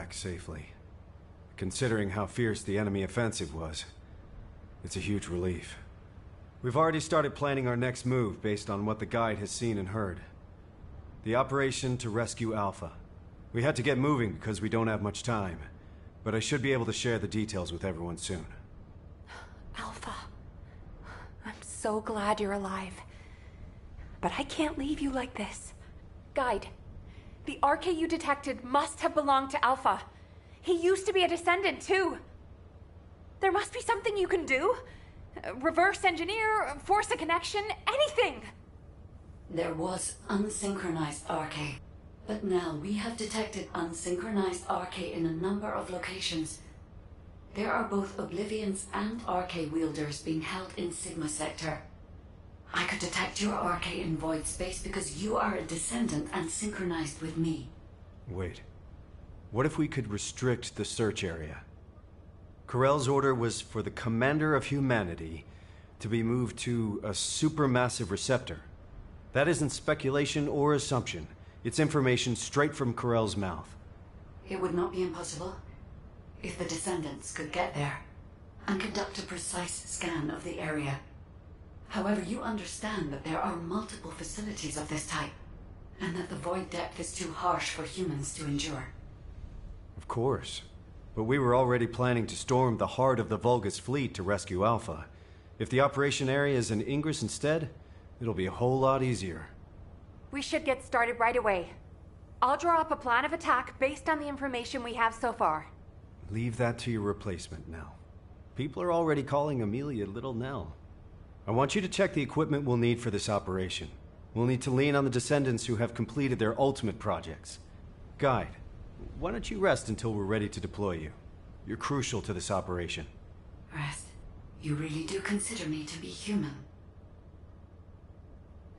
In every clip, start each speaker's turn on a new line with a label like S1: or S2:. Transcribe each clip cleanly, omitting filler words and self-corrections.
S1: back safely. Considering how fierce the enemy offensive was, it's a huge relief. We've already started planning our next move based on what the guide has seen and heard. The operation to rescue Alpha. We had to get moving because we don't have much time, but I should be able to share the details with everyone soon.
S2: Alpha, I'm so glad you're alive. But I can't leave you like this. Guide, the RK you detected must have belonged to Alpha. He used to be a descendant, too. There must be something you can do. Reverse engineer, force a connection, anything!
S3: There was unsynchronized RK, but now we have detected unsynchronized RK in a number of locations. There are both Oblivions and RK wielders being held in Sigma Sector. I could detect your RK in Void Space because you are a descendant and synchronized with me.
S1: Wait. What if we could restrict the search area? Corell's order was for the Commander of Humanity to be moved to a supermassive receptor. That isn't speculation or assumption. It's information straight from Corell's mouth.
S3: It would not be impossible if the descendants could get there and conduct a precise scan of the area. However, you understand that there are multiple facilities of this type, and that the void depth is too harsh for humans to endure.
S1: Of course. But we were already planning to storm the heart of the Vulgus fleet to rescue Alpha. If the operation area is in Ingress instead, it'll be a whole lot easier.
S2: We should get started right away. I'll draw up a plan of attack based on the information we have so far.
S1: Leave that to your replacement now. People are already calling Amelia Little Nell. I want you to check the equipment we'll need for this operation. We'll need to lean on the descendants who have completed their ultimate projects. Guide, why don't you rest until we're ready to deploy you? You're crucial to this operation.
S3: Rest? You really do consider me to be human?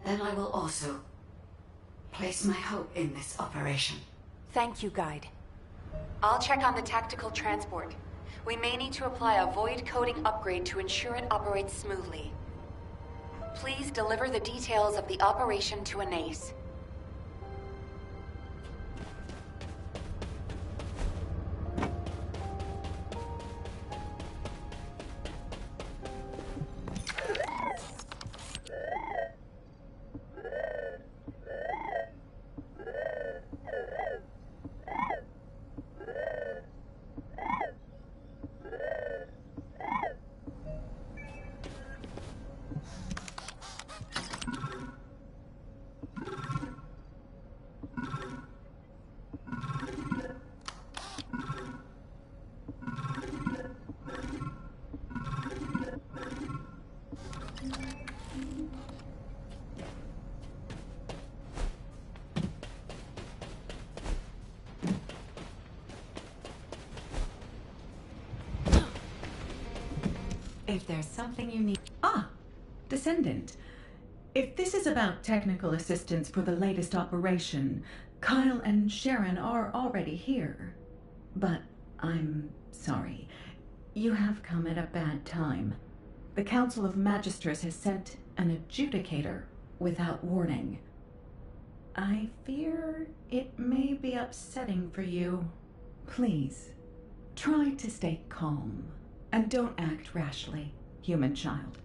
S3: Then I will also place my hope in this operation.
S2: Thank you, Guide. I'll check on the tactical transport. We may need to apply a void coding upgrade to ensure it operates smoothly. Please deliver the details of the operation to Anais.
S4: If there's something you need... Ah! Descendant. If this is about technical assistance for the latest operation, Kyle and Sharon are already here. But I'm sorry. You have come at a bad time. The Council of Magisters has sent an adjudicator without warning. I fear it may be upsetting for you. Please, try to stay calm. And don't act rashly, human child.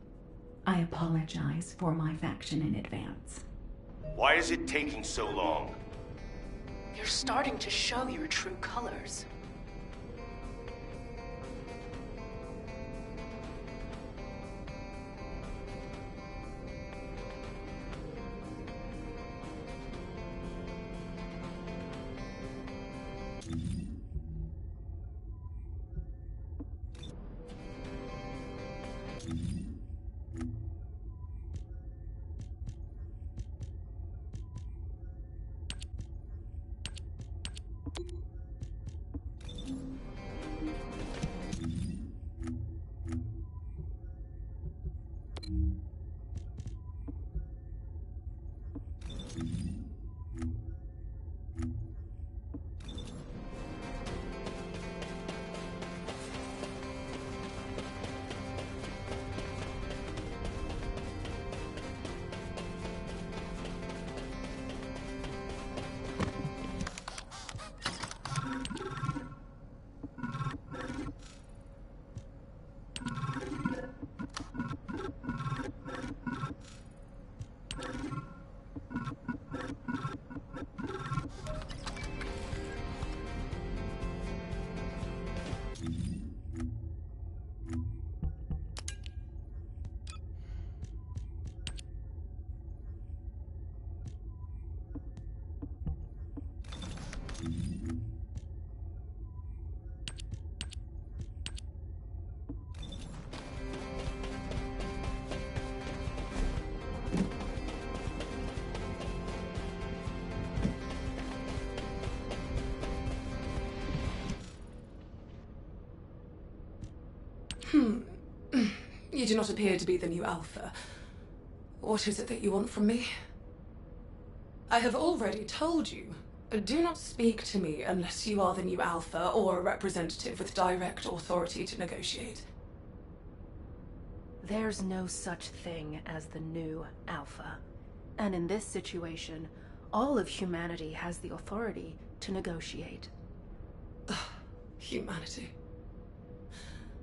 S4: I apologize for my faction in advance.
S5: Why is it taking so long?
S6: You're starting to show your true colors. You do not appear to be the new Alpha. What is it that you want from me? I have already told you. Do not speak to me unless you are the new Alpha or a representative with direct authority to negotiate.
S7: There's no such thing as the new Alpha. And in this situation, all of humanity has the authority to negotiate.
S6: Humanity.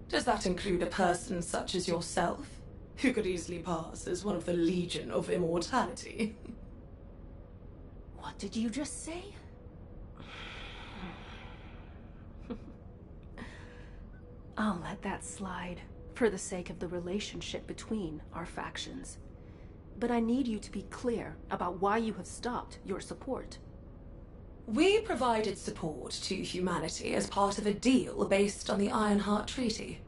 S6: Does that include a person such as yourself, who could easily pass as one of the Legion of Immortality?
S7: What did you just say? I'll let that slide, for the sake of the relationship between our factions. But I need you to be clear about why you have stopped your support.
S6: We provided support to humanity as part of a deal based on the Ironheart Treaty.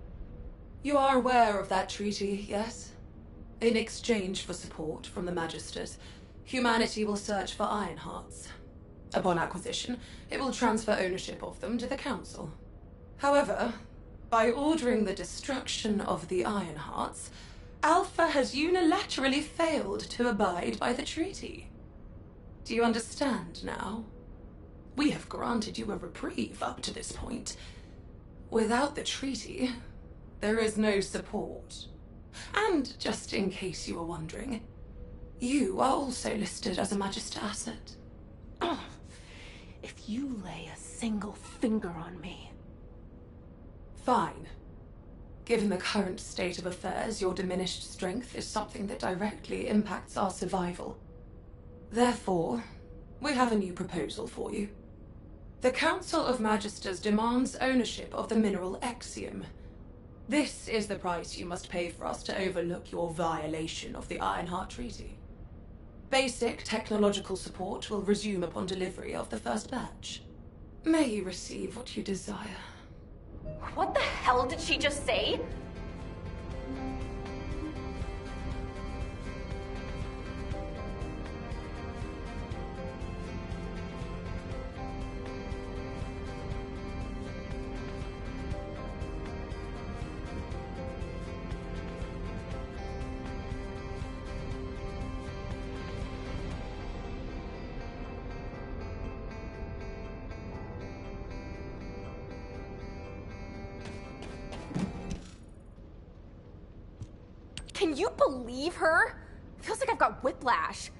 S6: You are aware of that treaty, yes? In exchange for support from the Magisters, humanity will search for Ironhearts. Upon acquisition, it will transfer ownership of them to the Council. However, by ordering the destruction of the Ironhearts, Alpha has unilaterally failed to abide by the treaty. Do you understand now? We have granted you a reprieve up to this point. Without the treaty, there is no support. And just in case you were wondering, you are also listed as a Magister asset.
S7: Oh, if you lay a single finger on me...
S6: Fine. Given the current state of affairs, your diminished strength is something that directly impacts our survival. Therefore, we have a new proposal for you. The Council of Magisters demands ownership of the mineral Exium. This is the price you must pay for us to overlook your violation of the Ironheart Treaty. Basic technological support will resume upon delivery of the first batch. May you receive what you desire.
S2: What the hell did she just say? Can you believe her? Feels like I've got whiplash.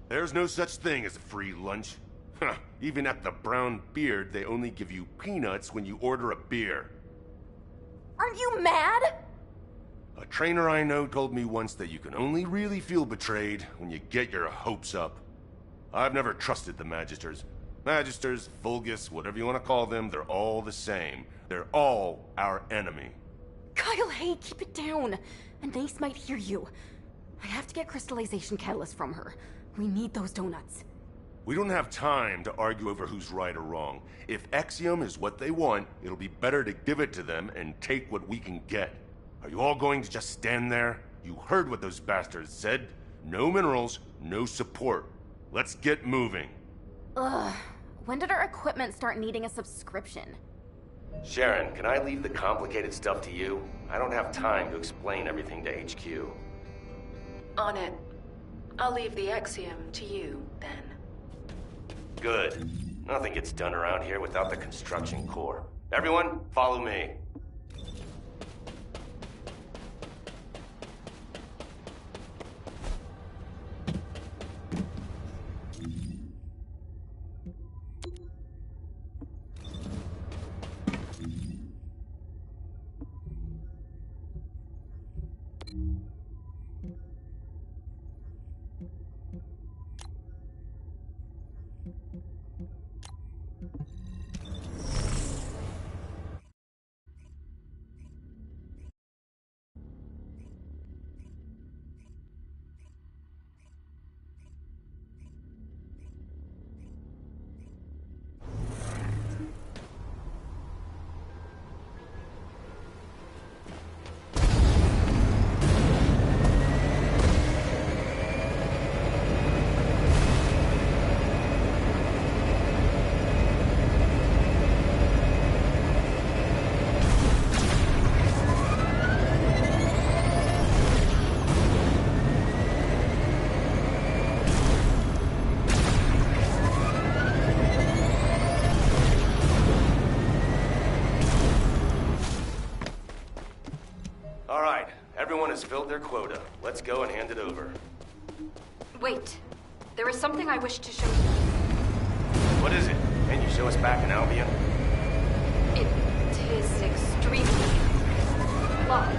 S5: There's no such thing as a free lunch. Huh, even at the Brown Beard, they only give you peanuts when you order a beer.
S2: Aren't you mad?
S5: A trainer I know told me once that you can only really feel betrayed when you get your hopes up. I've never trusted the Magisters. Magisters, Vulgus, whatever you want to call them, they're all the same. They're all our enemy.
S2: Kyle, hey, keep it down. Anais might hear you. I have to get crystallization catalyst from her. We need those donuts.
S5: We don't have time to argue over who's right or wrong. If Exium is what they want, it'll be better to give it to them and take what we can get. Are you all going to just stand there? You heard what those bastards said. No minerals, no support. Let's get moving.
S2: Ugh. When did our equipment start needing a subscription?
S8: Sharon, can I leave the complicated stuff to you? I don't have time to explain everything to HQ.
S7: On it. I'll leave the Exium to you, then.
S8: Good. Nothing gets done around here without the construction corps. Everyone, follow me. Everyone has filled their quota. Let's go and hand it over.
S2: Wait. There is something I wish to show you.
S8: What is it? Can you show us back in Albion?
S2: It is extremely large.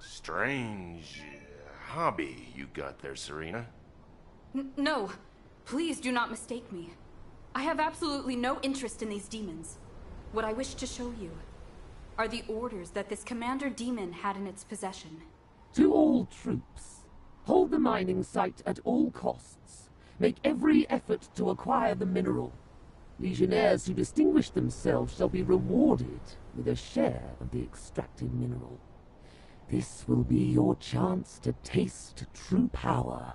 S5: Strange hobby you got there, Serena.
S9: No, please do not mistake me. I have absolutely no interest in these demons. What I wish to show you are the orders that this Commander Demon had in its possession.
S10: To all troops, hold the mining site at all costs. Make every effort to acquire the mineral. Legionnaires who distinguish themselves shall be rewarded with a share of the extracted mineral. This will be your chance to taste true power.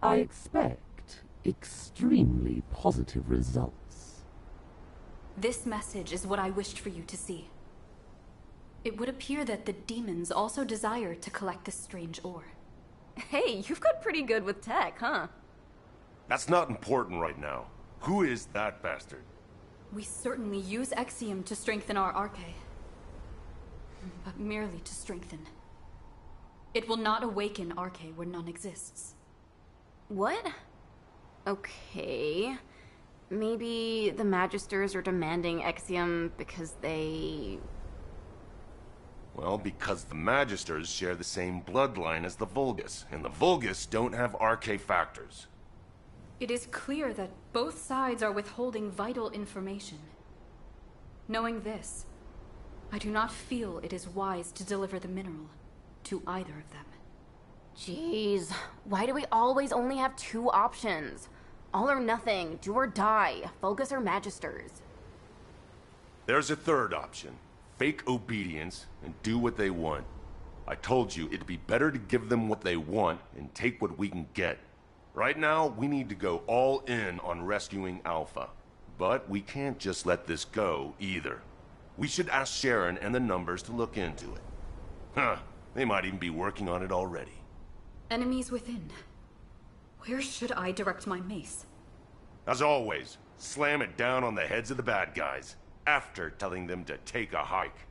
S10: I expect extremely positive results.
S9: This message is what I wished for you to see. It would appear that the demons also desire to collect this strange ore.
S7: Hey, you've got pretty good with tech, huh?
S5: That's not important right now. Who is that bastard?
S9: We certainly use Exium to strengthen our Arche. But merely to strengthen. It will not awaken Arche where none exists.
S11: What? Okay. Maybe the Magisters are demanding Exium because they...
S5: Well, because the Magisters share the same bloodline as the Vulgus, and the Vulgus don't have Arche factors.
S9: It is clear that both sides are withholding vital information. Knowing this, I do not feel it is wise to deliver the mineral to either of them.
S11: Jeez, why do we always only have two options? All or nothing, do or die, Vulgus or Magisters.
S5: There's a third option. Fake obedience and do what they want. I told you it'd be better to give them what they want and take what we can get. Right now, we need to go all in on rescuing Alpha. But we can't just let this go, either. We should ask Sharon and the Numbers to look into it. Huh, they might even be working on it already.
S9: Enemies within. Where should I direct my mace?
S5: As always, slam it down on the heads of the bad guys, after telling them to take a hike.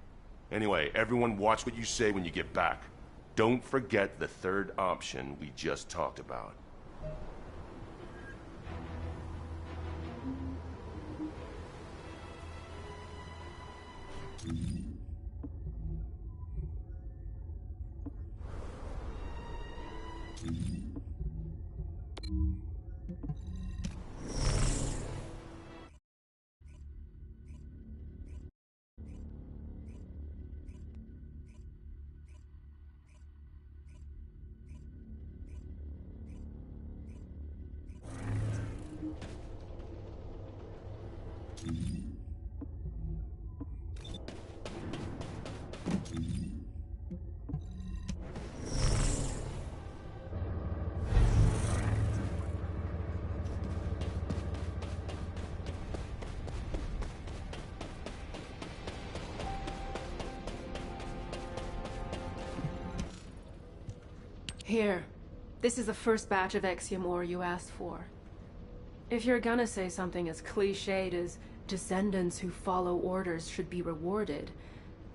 S5: Anyway, everyone watch what you say when you get back. Don't forget the third option we just talked about.
S7: Here. This is the first batch of Exium ore you asked for. If you're gonna say something as cliched as descendants who follow orders should be rewarded,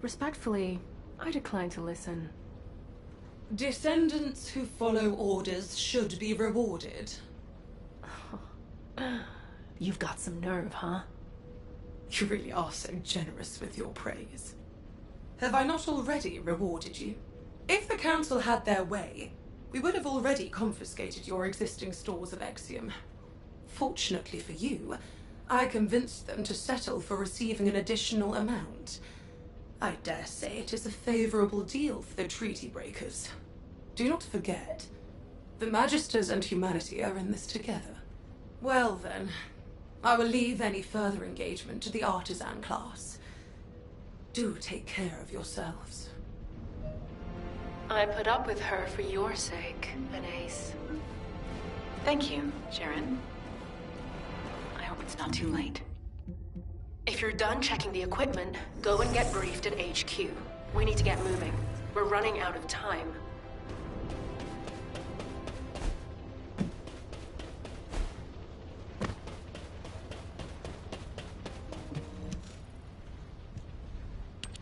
S7: respectfully, I decline to listen.
S6: Descendants who follow orders should be rewarded.
S7: You've got some nerve, huh?
S6: You really are so generous with your praise. Have I not already rewarded you? If the Council had their way, we would have already confiscated your existing stores of Exium. Fortunately for you, I convinced them to settle for receiving an additional amount. I dare say it is a favorable deal for the treaty breakers. Do not forget, the Magisters and humanity are in this together. Well then, I will leave any further engagement to the artisan class. Do take care of yourselves.
S7: I put up with her for your sake, Anais.
S4: Thank you, Sharon. I hope it's not too late.
S7: If you're done checking the equipment, go and get briefed at HQ. We need to get moving. We're running out of time.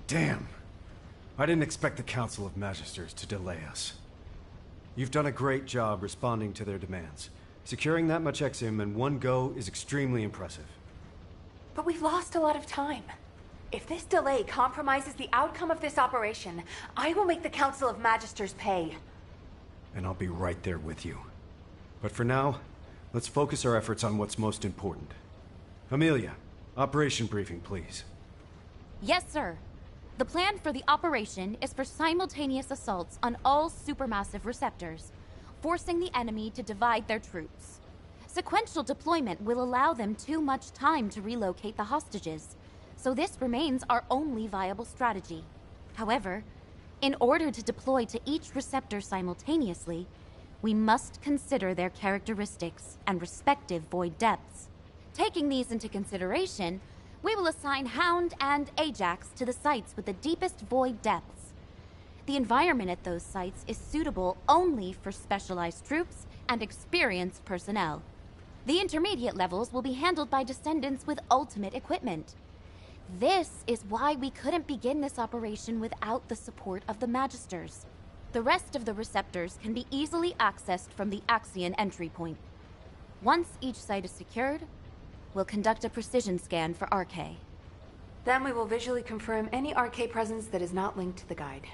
S1: Damn. I didn't expect the Council of Magisters to delay us. You've done a great job responding to their demands. Securing that much Exium in one go is extremely impressive.
S2: But we've lost a lot of time. If this delay compromises the outcome of this operation, I will make the Council of Magisters pay.
S1: And I'll be right there with you. But for now, let's focus our efforts on what's most important. Amelia, operation briefing, please.
S11: Yes, sir. The plan for the operation is for simultaneous assaults on all supermassive receptors, forcing the enemy to divide their troops. Sequential deployment will allow them too much time to relocate the hostages, so this remains our only viable strategy. However, in order to deploy to each receptor simultaneously, we must consider their characteristics and respective void depths. Taking these into consideration, we will assign Hound and Ajax to the sites with the deepest void depths. The environment at those sites is suitable only for specialized troops and experienced personnel. The intermediate levels will be handled by descendants with ultimate equipment. This is why we couldn't begin this operation without the support of the Magisters. The rest of the receptors can be easily accessed from the Axion entry point. Once each site is secured, we'll conduct a precision scan for RK.
S2: Then we will visually confirm any RK presence that is not linked to the guide.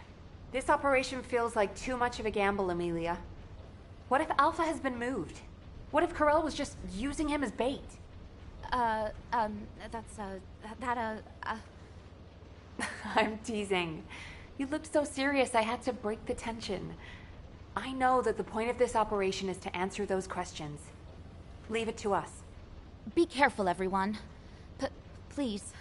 S2: This operation feels like too much of a gamble, Amelia. What if Alpha has been moved? What if Corell was just using him as bait? I'm teasing. You looked so serious, I had to break the tension. I know that the point of this operation is to answer those questions. Leave it to us.
S11: Be careful, everyone. Please.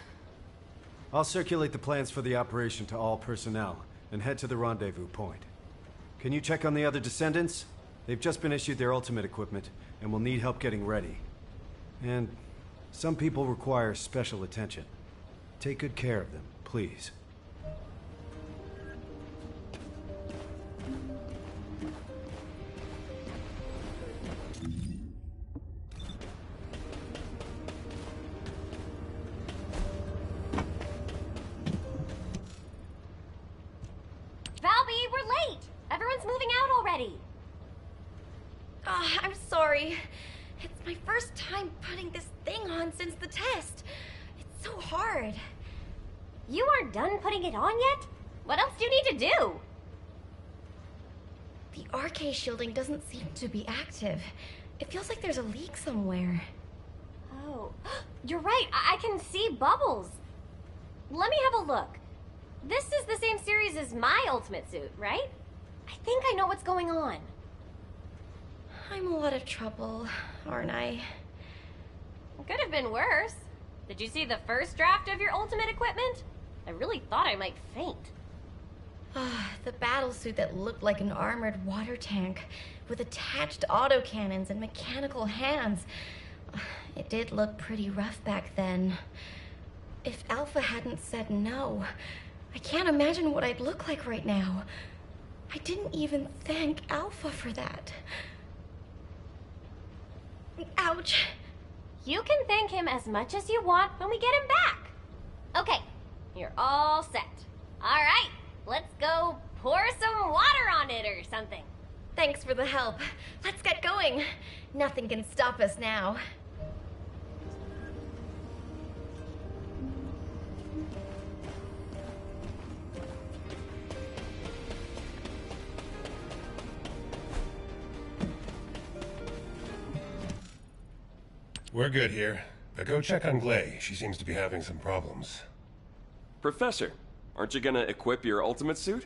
S1: I'll circulate the plans for the operation to all personnel and head to the rendezvous point. Can you check on the other descendants? They've just been issued their ultimate equipment and will need help getting ready. And some people require special attention. Take good care of them, please.
S12: Valby, we're late! Everyone's moving out already! I'm sorry. It's my first time putting this thing on since the test. It's so hard. You aren't done putting it on yet? What else do you need to do? The RK shielding doesn't seem to be active. It feels like there's a leak somewhere. Oh, you're right. I can see bubbles. Let me have a look. This is the same series as my ultimate suit, right? I think I know what's going on. I'm a lot of trouble, aren't I? It could have been worse. Did you see the first draft of your ultimate equipment? I really thought I might faint. The battlesuit that looked like an armored water tank with attached autocannons and mechanical hands. It did look pretty rough back then. If Alpha hadn't said no, I can't imagine what I'd look like right now. I didn't even thank Alpha for that. Ouch. You can thank him as much as you want when we get him back. Okay, you're all set. All right, let's go pour some water on it or something. Thanks for the help. Let's get going. Nothing can stop us now.
S13: We're good here, but go check on Gley. She seems to be having some problems.
S14: Professor, aren't you gonna equip your ultimate suit?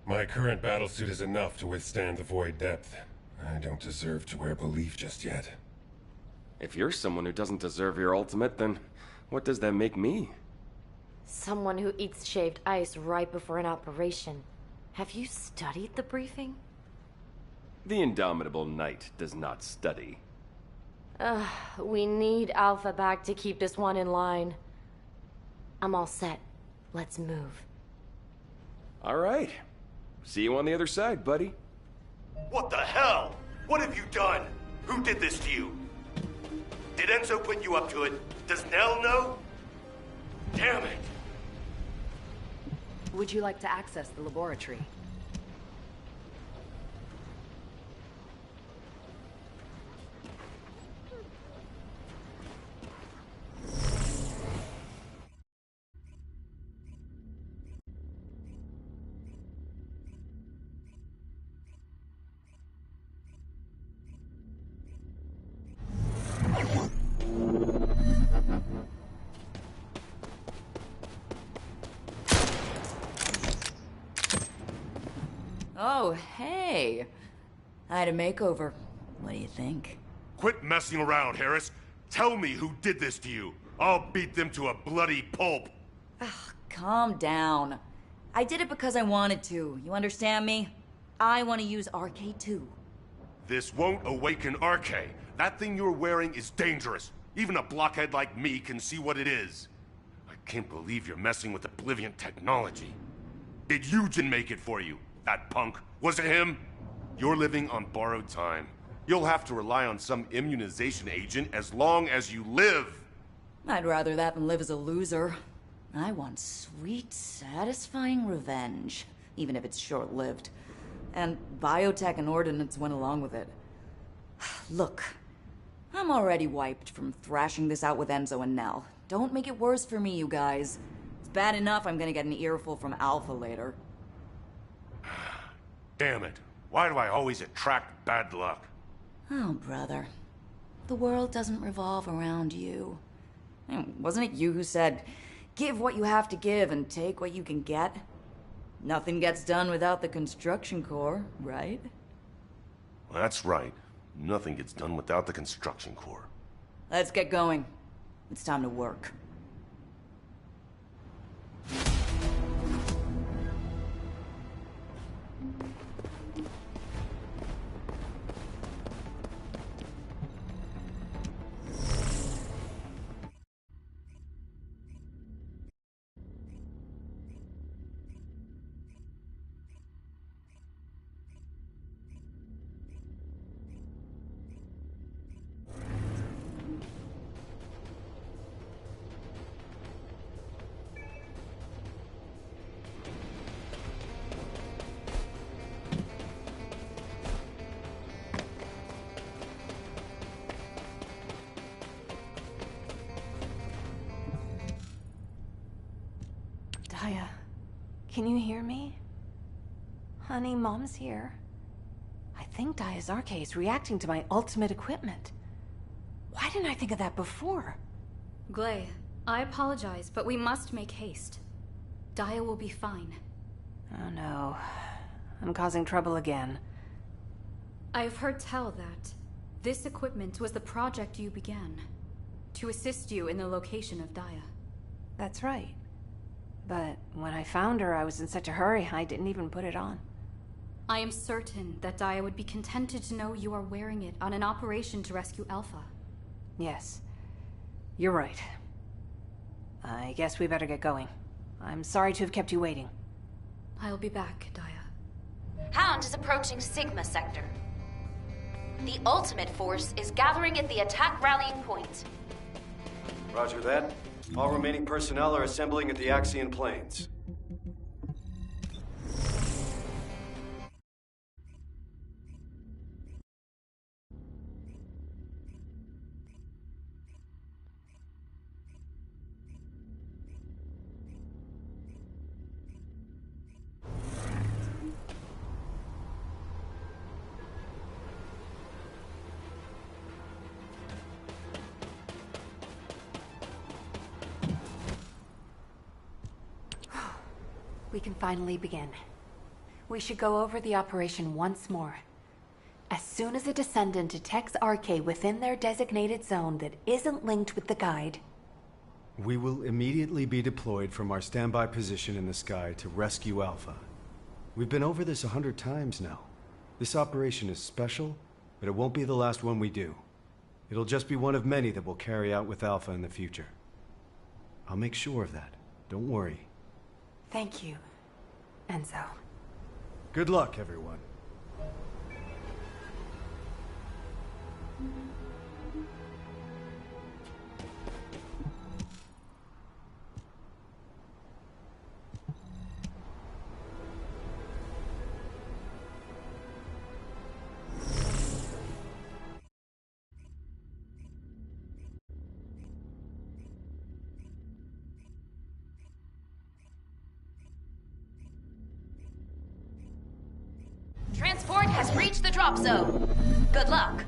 S13: My current battlesuit is enough to withstand the void depth. I don't deserve to wear belief just yet.
S14: If you're someone who doesn't deserve your ultimate, then what does that make me?
S15: Someone who eats shaved ice right before an operation. Have you studied the briefing?
S14: The indomitable knight does not study.
S15: We need Alpha back to keep this one in line. I'm all set. Let's move.
S14: All right. See you on the other side, buddy.
S5: What the hell? What have you done? Who did this to you? Did Enzo put you up to it? Does Nell know? Damn it!
S16: Would you like to access the laboratory?
S17: Oh, hey. I had a makeover. What do you think?
S5: Quit messing around, Harris. Tell me who did this to you. I'll beat them to a bloody pulp.
S17: Calm down. I did it because I wanted to. You understand me? I want to use RK too.
S5: This won't awaken RK. That thing you're wearing is dangerous. Even a blockhead like me can see what it is. I can't believe you're messing with Oblivion technology. Did Eugen make it for you? That punk? Was it him? You're living on borrowed time. You'll have to rely on some immunization agent as long as you live.
S17: I'd rather that than live as a loser. I want sweet, satisfying revenge, even if it's short-lived. And biotech and ordnance went along with it. Look, I'm already wiped from thrashing this out with Enzo and Nell. Don't make it worse for me, you guys. It's bad enough I'm gonna get an earful from Alpha later.
S5: Damn it. Why do I always attract bad luck?
S17: Oh, brother. The world doesn't revolve around you. Wasn't it you who said, give what you have to give and take what you can get? Nothing gets done without the construction corps, right?
S5: That's right. Nothing gets done without the construction corps.
S17: Let's get going. It's time to work.
S2: Daya, can you hear me? Honey, Mom's here. I think Daya's RK is reacting to my ultimate equipment. Why didn't I think of that before?
S9: Glay, I apologize, but we must make haste. Daya will be fine.
S2: Oh no. I'm causing trouble again.
S9: I've heard tell that this equipment was the project you began, to assist you in the location of Daya.
S2: That's right. But when I found her, I was in such a hurry, I didn't even put it on.
S9: I am certain that Daya would be contented to know you are wearing it on an operation to rescue Alpha.
S2: Yes. You're right. I guess we better get going. I'm sorry to have kept you waiting.
S9: I'll be back, Daya.
S11: Hound is approaching Sigma sector. The ultimate force is gathering at the attack rallying point.
S1: Roger that. All remaining personnel are assembling at the Axion Plains.
S2: We can finally begin. We should go over the operation once more. As soon as a Descendant detects RK within their designated zone that isn't linked with the guide,
S1: we will immediately be deployed from our standby position in the sky to rescue Alpha. We've been over this 100 times now. This operation is special, but it won't be the last one we do. It'll just be one of many that we'll carry out with Alpha in the future. I'll make sure of that. Don't worry.
S2: Thank you, Enzo.
S1: Good luck, everyone.
S18: Transport has reached the drop zone. Good luck.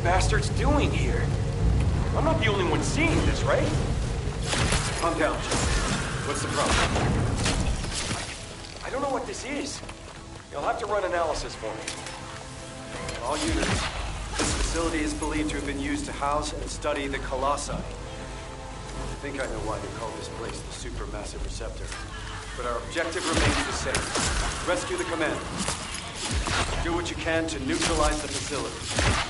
S19: Bastards doing here? I'm not the only one seeing this, right?
S1: Calm down, Joe. What's the problem?
S19: I don't know what this is. You'll have to run analysis for me.
S1: All units, this facility is believed to have been used to house and study the Colossi. I think I know why they call this place the Supermassive Receptor. But our objective remains the same. Rescue the commander. Do what you can to neutralize the facility.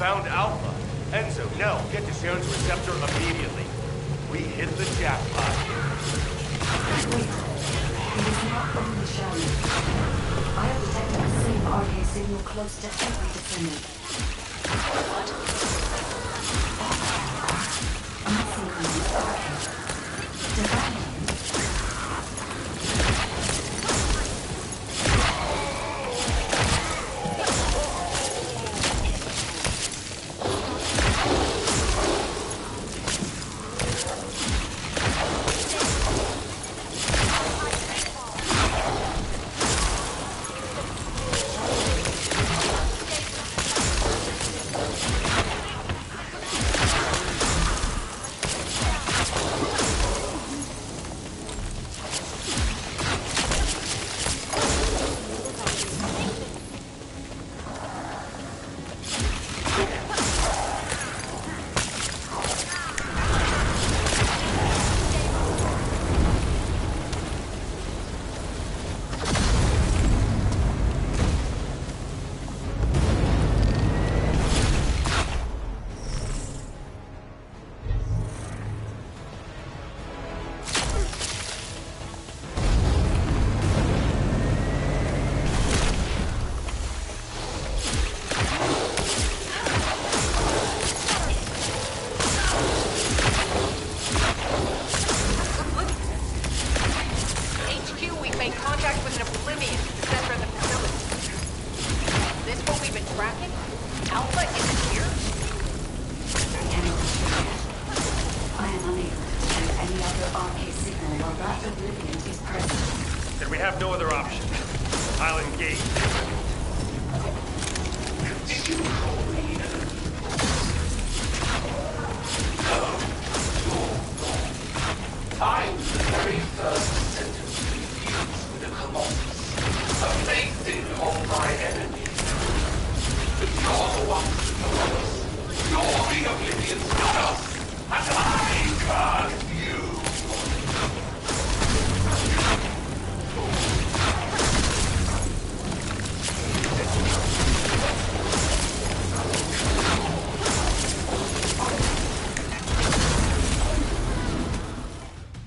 S5: found Alpha. Enzo, Nell, get to Sharon's receptor immediately. We hit the jackpot here.
S3: Wait. It is not only Sharon. I have detected the same RK signal close to every descendant. What? Unsynchronized RK. Does that mean?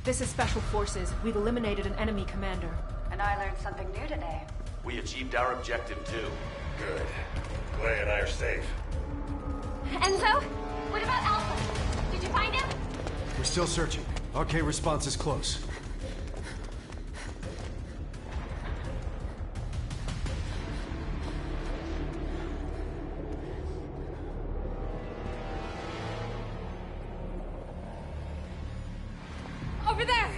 S7: This is Special Forces. We've eliminated an enemy commander.
S16: And I learned something new today.
S8: We achieved our objective too.
S13: Good. Clay and I are safe.
S12: Enzo? What about Alpha? Did you find him?
S1: We're still searching. RK response is close.
S2: Over there!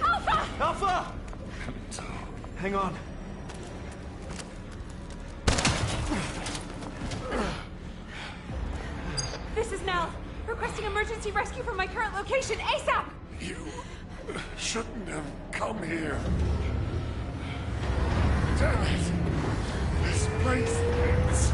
S2: Alpha!
S1: Alpha! Hang on.
S2: This is Nell. Requesting emergency rescue from my current location, ASAP!
S13: You shouldn't have come here. Damn it! This place is...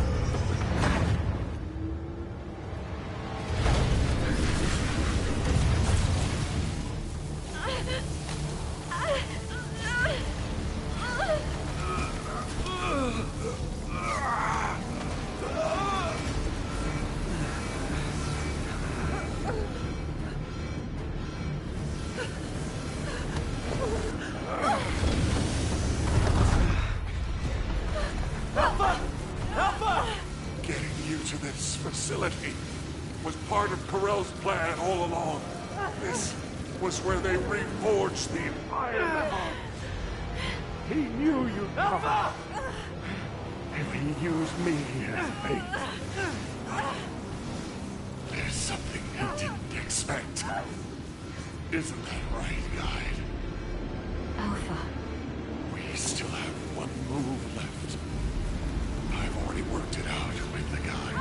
S13: facility was part of Corell's plan all along. This was where they reforged the Empire. He knew you'd come. And he used me as bait. There's something he didn't expect. Isn't that right, Guide?
S3: Alpha.
S13: We still have one move left. I've already worked it out with the Guide.